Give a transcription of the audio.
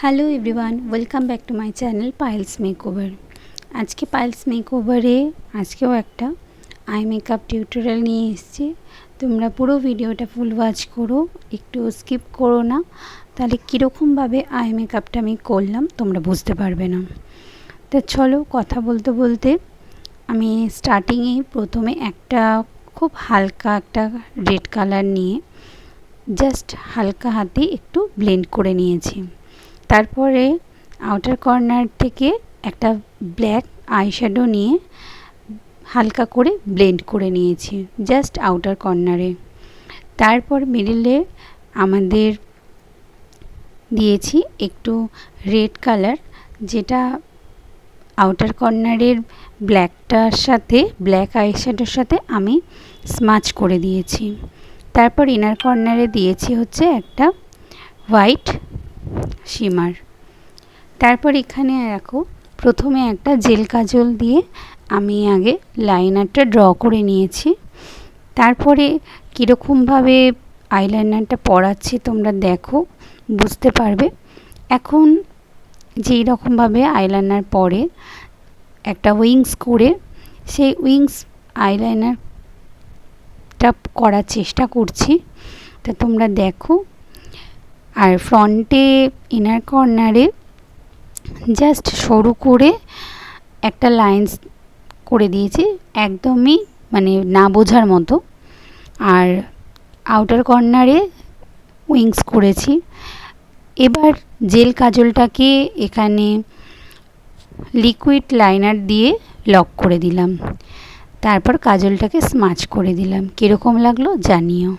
Hello everyone, welcome back to my channel Payel's makeover. আজকে পায়েলস মেকওভারে আজকেও একটা আই মেকআপ টিউটোরিয়াল নিয়ে এসেছি। তোমরা পুরো ভিডিওটা ফুল ওয়াচ করো, একটু স্কিপ করো না, তাহলে কীরকমভাবে আই মেকআপটা আমি করলাম তোমরা বুঝতে পারবে না। তো চলো, কথা বলতে বলতে আমি স্টার্টিংয়েই প্রথমে একটা খুব হালকা একটা রেড কালার নিয়ে জাস্ট হালকা হাতে একটু ব্লেন্ড করে নিয়েছি। তারপরে আউটার কর্নার থেকে একটা ব্ল্যাক আইশ্যাডো নিয়ে হালকা করে ব্লেন্ড করে নিয়েছি জাস্ট আউটার কর্নারে। তারপর মিডলে আমাদের দিয়েছি একটু রেড কালার, যেটা আউটার কর্নারের ব্ল্যাকটার সাথে ব্ল্যাক আইশ্যাডোর সাথে আমি স্মাচ করে দিয়েছি। তারপর ইনার কর্নারে দিয়েছি হচ্ছে একটা হোয়াইট শিমার। তারপর এখানে রাখো, প্রথমে একটা জেল কাজল দিয়ে আমি আগে লাইনারটা ড্র করে নিয়েছি। তারপরে কীরকমভাবে আইলাইনারটা পরাচ্ছি তোমরা দেখো, বুঝতে পারবে। এখন যেই রকমভাবে আইলাইনার পরে একটা উইংস করে সেই উইংস আইলাইনারটা করার চেষ্টা করছি, তা তোমরা দেখো। আর ফ্রন্টে ইনার কর্নারে জাস্ট সরু করে একটা লাইন্স করে দিয়েছি, একদমই মানে না বোঝার মতো। আর আউটার কর্নারে উইংস করেছি। এবার জেল কাজলটাকে এখানে লিকুইড লাইনার দিয়ে লক করে দিলাম। তারপর কাজলটাকে স্মাচ করে দিলাম। কীরকম লাগলো জানিও।